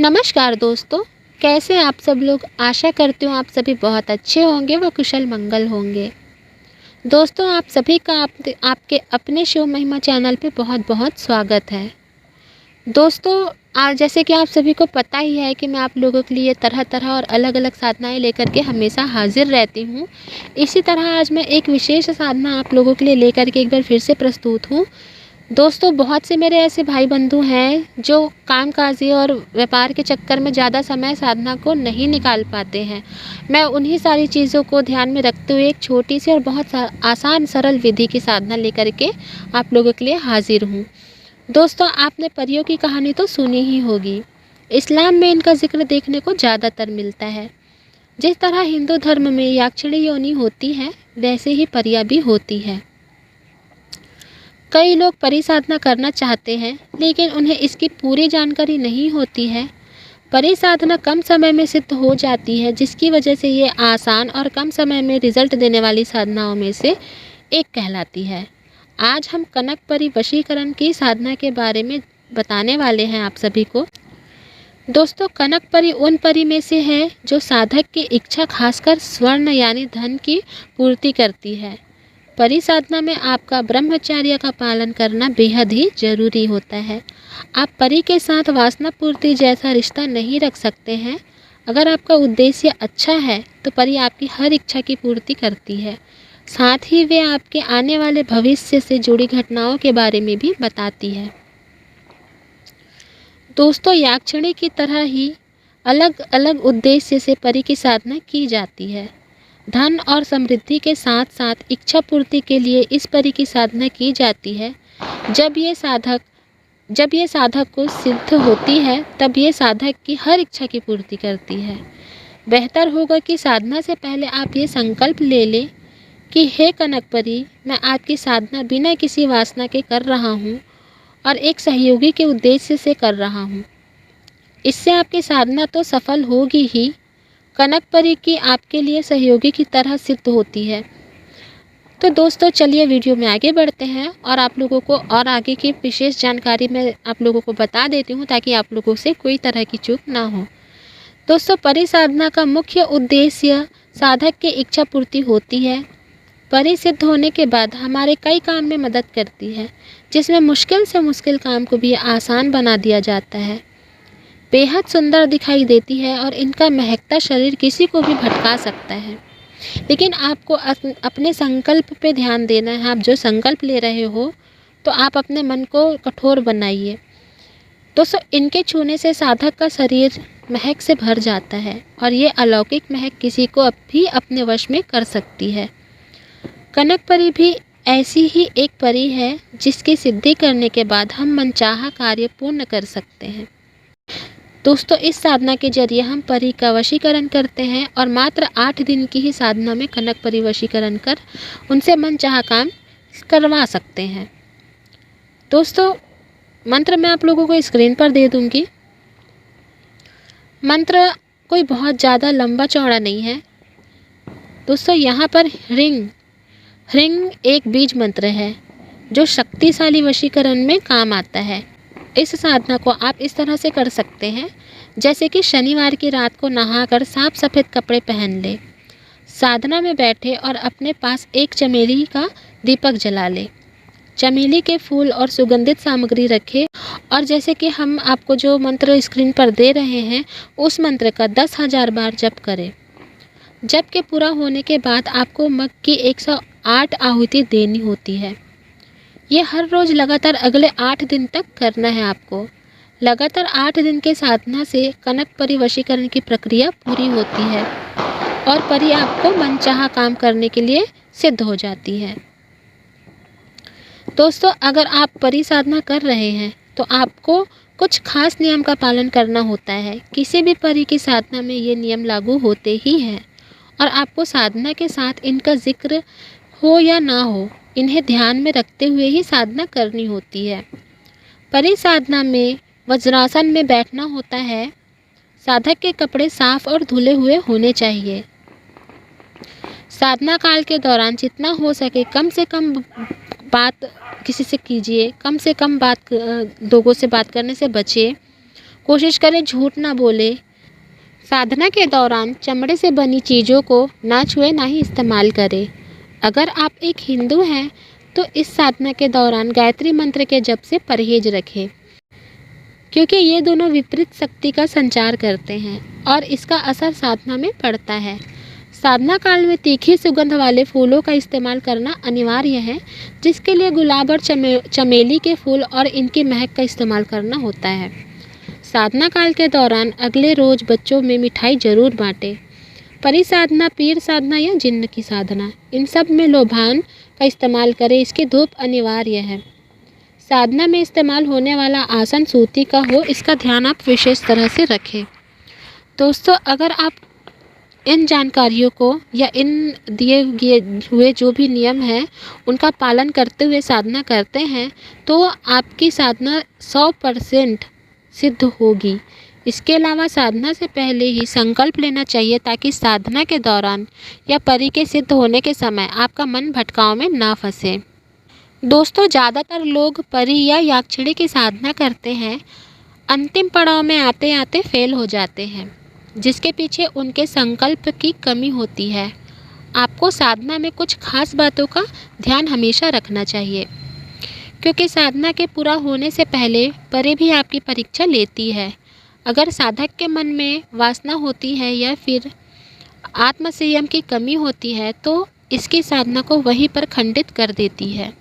नमस्कार दोस्तों, कैसे हैं आप सब लोग। आशा करती हूँ आप सभी बहुत अच्छे होंगे व कुशल मंगल होंगे। दोस्तों, आप सभी का आपके अपने शिव महिमा चैनल पे बहुत बहुत स्वागत है। दोस्तों, आज जैसे कि आप सभी को पता ही है कि मैं आप लोगों के लिए तरह तरह और अलग अलग साधनाएं लेकर के हमेशा हाजिर रहती हूँ। इसी तरह आज मैं एक विशेष साधना आप लोगों के लिए लेकर के एक बार फिर से प्रस्तुत हूँ। दोस्तों, बहुत से मेरे ऐसे भाई बंधु हैं जो कामकाजी और व्यापार के चक्कर में ज़्यादा समय साधना को नहीं निकाल पाते हैं। मैं उन्हीं सारी चीज़ों को ध्यान में रखते हुए एक छोटी सी और बहुत आसान सरल विधि की साधना लेकर के आप लोगों के लिए हाजिर हूँ। दोस्तों, आपने परियों की कहानी तो सुनी ही होगी। इस्लाम में इनका जिक्र देखने को ज़्यादातर मिलता है। जिस तरह हिंदू धर्म में याक्षिणी योनि होती है, वैसे ही परियां भी होती है। कई लोग परी साधना करना चाहते हैं, लेकिन उन्हें इसकी पूरी जानकारी नहीं होती है। परी साधना कम समय में सिद्ध हो जाती है, जिसकी वजह से ये आसान और कम समय में रिजल्ट देने वाली साधनाओं में से एक कहलाती है। आज हम कनक परी वशीकरण की साधना के बारे में बताने वाले हैं आप सभी को। दोस्तों, कनक परी उन परी में से है जो साधक की इच्छा, खासकर स्वर्ण यानी धन की पूर्ति करती है। परी साधना में आपका ब्रह्मचर्य का पालन करना बेहद ही जरूरी होता है। आप परी के साथ वासना पूर्ति जैसा रिश्ता नहीं रख सकते हैं। अगर आपका उद्देश्य अच्छा है तो परी आपकी हर इच्छा की पूर्ति करती है। साथ ही वे आपके आने वाले भविष्य से जुड़ी घटनाओं के बारे में भी बताती है। दोस्तों, याक्षिणी की तरह ही अलग अलग उद्देश्य से परी की साधना की जाती है। धन और समृद्धि के साथ साथ इच्छा पूर्ति के लिए इस परी की साधना की जाती है। जब ये साधक को सिद्ध होती है, तब ये साधक की हर इच्छा की पूर्ति करती है। बेहतर होगा कि साधना से पहले आप ये संकल्प ले लें कि हे कनक परी, मैं आपकी साधना बिना किसी वासना के कर रहा हूँ और एक सहयोगी के उद्देश्य से कर रहा हूँ। इससे आपकी साधना तो सफल होगी ही, कनक परी की आपके लिए सहयोगी की तरह सिद्ध होती है। तो दोस्तों, चलिए वीडियो में आगे बढ़ते हैं और आप लोगों को और आगे की विशेष जानकारी मैं आप लोगों को बता देती हूँ, ताकि आप लोगों से कोई तरह की चूक ना हो। दोस्तों, परी साधना का मुख्य उद्देश्य साधक की इच्छा पूर्ति होती है। परी सिद्ध होने के बाद हमारे कई काम में मदद करती है, जिसमें मुश्किल से मुश्किल काम को भी आसान बना दिया जाता है। बेहद सुंदर दिखाई देती है और इनका महकता शरीर किसी को भी भटका सकता है। लेकिन आपको अपने संकल्प पे ध्यान देना है। आप जो संकल्प ले रहे हो, तो आप अपने मन को कठोर बनाइए। दोस्तों, इनके छूने से साधक का शरीर महक से भर जाता है और ये अलौकिक महक किसी को भी अपने वश में कर सकती है। कनक परी भी ऐसी ही एक परी है, जिसकी सिद्धि करने के बाद हम मनचाहा कार्य पूर्ण कर सकते हैं। दोस्तों, इस साधना के जरिए हम परी का वशीकरण करते हैं और मात्र 8 दिन की ही साधना में कनक परी वशीकरण कर उनसे मनचाहा काम करवा सकते हैं। दोस्तों, मंत्र मैं आप लोगों को स्क्रीन पर दे दूंगी। मंत्र कोई बहुत ज़्यादा लंबा चौड़ा नहीं है। दोस्तों, यहाँ पर ह्रीं एक बीज मंत्र है जो शक्तिशाली वशीकरण में काम आता है। इस साधना को आप इस तरह से कर सकते हैं, जैसे कि शनिवार की रात को नहाकर साफ सफ़ेद कपड़े पहन ले, साधना में बैठे और अपने पास एक चमेली का दीपक जला ले, चमेली के फूल और सुगंधित सामग्री रखें और जैसे कि हम आपको जो मंत्र स्क्रीन पर दे रहे हैं, उस मंत्र का 10,000 बार जप करें। जप के पूरा होने के बाद आपको मग की 108 आहुति देनी होती है। ये हर रोज़ लगातार अगले 8 दिन तक करना है आपको। लगातार 8 दिन के साधना से कनक परी वशीकरण की प्रक्रिया पूरी होती है और परी आपको मनचाहा काम करने के लिए सिद्ध हो जाती है। दोस्तों, अगर आप परी साधना कर रहे हैं तो आपको कुछ खास नियम का पालन करना होता है। किसी भी परी की साधना में ये नियम लागू होते ही हैं और आपको साधना के साथ इनका जिक्र हो या ना हो, इन्हें ध्यान में रखते हुए ही साधना करनी होती है। परी साधना में वज्रासन में बैठना होता है। साधक के कपड़े साफ और धुले हुए होने चाहिए। साधना काल के दौरान जितना हो सके कम से कम बात किसी से कीजिए, कम से कम बात लोगों से बात करने से बचिए। कोशिश करें झूठ ना बोले। साधना के दौरान चमड़े से बनी चीज़ों को ना छुए ना ही इस्तेमाल करें। अगर आप एक हिंदू हैं तो इस साधना के दौरान गायत्री मंत्र के जप से परहेज रखें, क्योंकि ये दोनों विपरीत शक्ति का संचार करते हैं और इसका असर साधना में पड़ता है। साधना काल में तीखी सुगंध वाले फूलों का इस्तेमाल करना अनिवार्य है, जिसके लिए गुलाब और चमेली के फूल और इनकी महक का इस्तेमाल करना होता है। साधना काल के दौरान अगले रोज़ बच्चों में मिठाई जरूर बांटें। परी साधना, पीर साधना या जिन्न की साधना, इन सब में लोभान का इस्तेमाल करें। इसकी धूप अनिवार्य है। साधना में इस्तेमाल होने वाला आसन सूती का हो, इसका ध्यान आप विशेष तरह से रखें। दोस्तों, अगर आप इन जानकारियों को या इन दिए हुए जो भी नियम हैं उनका पालन करते हुए साधना करते हैं तो आपकी साधना 100% सिद्ध होगी। इसके अलावा साधना से पहले ही संकल्प लेना चाहिए ताकि साधना के दौरान या परी के सिद्ध होने के समय आपका मन भटकाव में ना फंसे। दोस्तों, ज़्यादातर लोग परी या याक्षिणी की साधना करते हैं, अंतिम पड़ाव में आते आते फेल हो जाते हैं, जिसके पीछे उनके संकल्प की कमी होती है। आपको साधना में कुछ खास बातों का ध्यान हमेशा रखना चाहिए, क्योंकि साधना के पूरा होने से पहले परी भी आपकी परीक्षा लेती है। अगर साधक के मन में वासना होती है या फिर आत्मसंयम की कमी होती है तो इसकी साधना को वहीं पर खंडित कर देती है।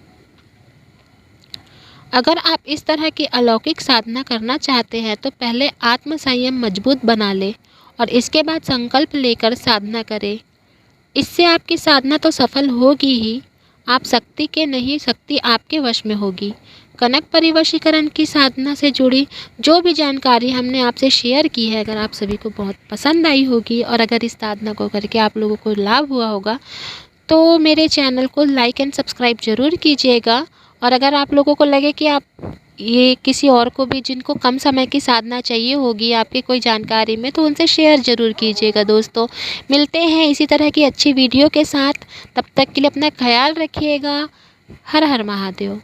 अगर आप इस तरह की अलौकिक साधना करना चाहते हैं तो पहले आत्मसंयम मजबूत बना लें और इसके बाद संकल्प लेकर साधना करें। इससे आपकी साधना तो सफल होगी ही, आप शक्ति के नहीं, शक्ति आपके वश में होगी। कनक परी वशीकरण की साधना से जुड़ी जो भी जानकारी हमने आपसे शेयर की है, अगर आप सभी को बहुत पसंद आई होगी और अगर इस साधना को करके आप लोगों को लाभ हुआ होगा तो मेरे चैनल को लाइक एंड सब्सक्राइब ज़रूर कीजिएगा। और अगर आप लोगों को लगे कि आप ये किसी और को भी जिनको कम समय की साधना चाहिए होगी आपकी कोई जानकारी में, तो उनसे शेयर ज़रूर कीजिएगा। दोस्तों, मिलते हैं इसी तरह की अच्छी वीडियो के साथ। तब तक के लिए अपना ख्याल रखिएगा। हर हर महादेव।